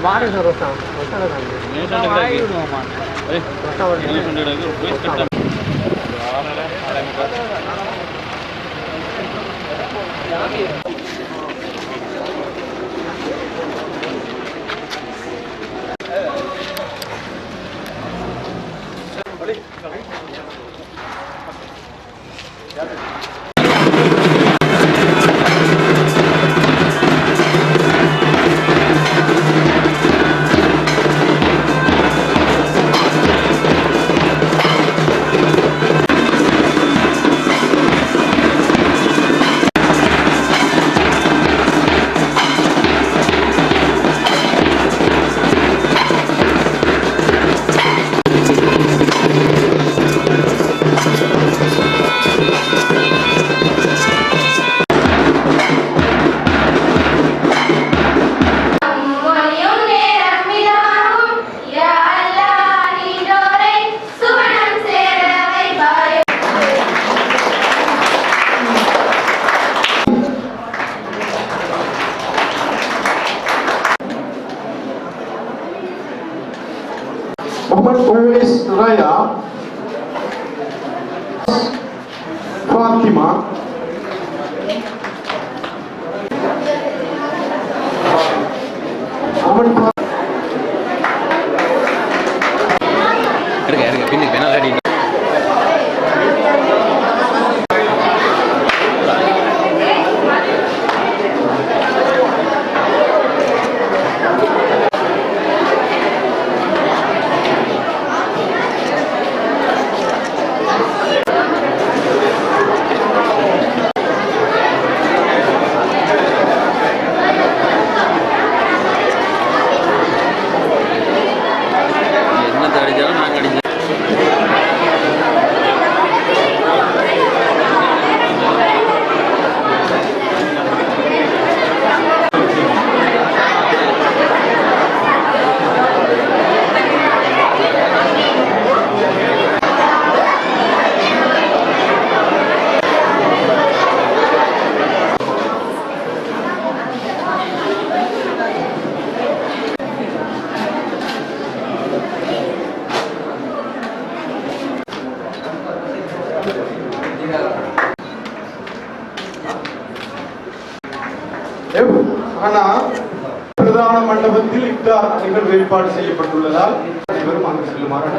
பாருங்க ரோஷம் Uwais Raya, Fatima, பிரதான மண்டபத்தில் இஃப்தார் நிகழ்வு ஏற்பாடு செய்யப்பட்டுள்ளதால் அனைவரும் அங்கு செல்லுமாறு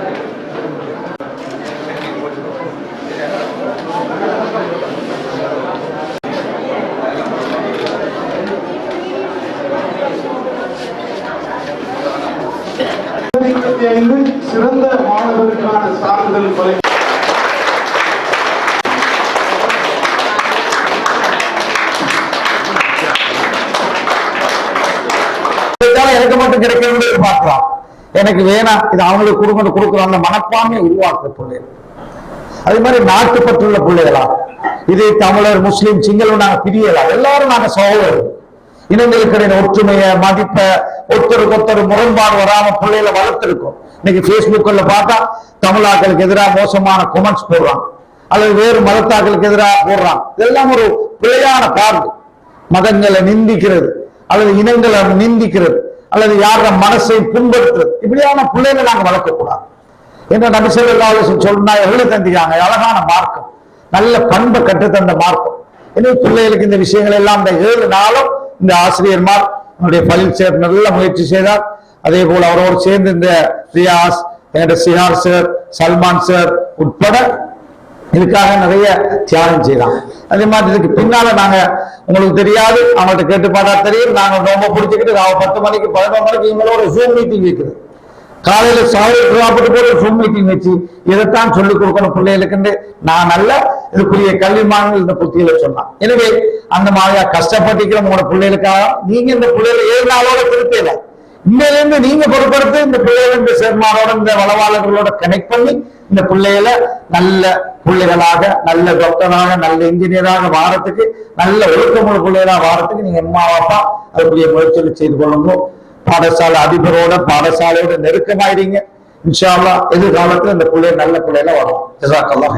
சிறந்த மாணவருக்கான சான்றிதழ் வழங்கி எனக்கு மட்டும் கிடைக்கிறது பார்க்கலாம். எனக்கு வேணாம், இது அவங்களுக்கு கொடுக்கணும் அந்த மனப்பான்மையை உருவாக்குற பிள்ளைகள். அதே மாதிரி நாட்டுப்பற்றுள்ள பிள்ளைகளா, இது தமிழர் முஸ்லீம் சிங்களம் நாங்க பிரியலாம், எல்லாரும் நாங்க சகோதரர். இனங்களுக்கு ஒற்றுமைய மதிப்ப ஒருத்தருக்கு ஒருத்தர் முரண்பாடு வராம பிள்ளைகளை வளர்த்திருக்கோம். இன்னைக்கு பேஸ்புக்ல பார்த்தா தமிழாக்களுக்கு எதிராக மோசமான கொமெண்ட்ஸ் போடுறான், அல்லது வேறு மதத்தாக்களுக்கு எதிராக போடுறான். இதெல்லாம் ஒரு பிழையான பார்வை. மதங்களை நிந்திக்கிறது அல்லது இனங்களை நிந்திக்கிறது அல்லது யார மனசை புண்படுத்துறது, இப்படியான பிள்ளைகளை நாங்க வளர்க்கக்கூடாது என்ற நபி ஸல்லல்லாஹு அலைஹி வஸல்லம் சொன்னா எவ்வளவு தந்திக்காங்க. அழகான மார்க்கம், நல்ல பண்பை கற்றுத்தந்த மார்க்கம். எனவே பிள்ளைகளுக்கு இந்த விஷயங்கள் எல்லாம் இந்த 7 நாளும் இந்த ஆசிரியர்மார் என்னுடைய பள்ளியில் சேர்த்து நல்ல முயற்சி செய்தார். அதே போல அவரோடு சேர்ந்து இந்த ரியாஸ், சிஹார் சார், சல்மான் சார் உட்பட இதுக்காக நிறைய தியாகம் செய்யலாம். அதே மாதிரி இதுக்கு பின்னால நாங்க உங்களுக்கு தெரியாது, அவங்கள்ட்ட கேட்டு பார்த்தா தெரியும், நாங்க ரொம்ப பிடிச்சிக்கிட்டு 10 மணிக்கு 11 மணிக்கு இவங்களோட ஜூம் மீட்டிங் வைக்கிறது. காலையில சாப்பிட்டு போட்டு ஜூம் மீட்டிங் வச்சு இதைத்தான் சொல்லிக் கொடுக்கணும் பிள்ளைகளுக்கு. நான் நல்ல இதுக்குரிய கல்விமான்கள் இந்த புத்தியில சொன்னான். எனவே அந்த மாதிரியா கஷ்டப்பட்டுக்கிற உங்களோட பிள்ளைகளுக்காக நீங்க இந்த பிள்ளைகளை 7 நாளோட திருப்பல இன்னையிலிருந்து நீங்க பொறுப்படுத்து இந்த பிள்ளைகள் இந்த சேர்மாரோட இந்த வளவாளர்களோட கனெக்ட் பண்ணி இந்த பிள்ளைகளை நல்ல பிள்ளைகளாக, நல்ல டாக்டராக, நல்ல இன்ஜினியராக வாரத்துக்கு, நல்ல ஒழுக்கமுள்ள பிள்ளைகளாக வாரத்துக்கு நீங்க அம்மா அப்பா அதுக்குரிய முயற்சிகளை செய்து கொள்ளுங்க. பாடசாலை அதிபரோட பாடசாலையோட நெருக்கமாயிடுங்க. இன்ஷா அல்லாஹ் எதிர்காலத்துல இந்த பிள்ளைகள் நல்ல பிள்ளைகளா வரும். ஜஸாக்கல்லாஹ்.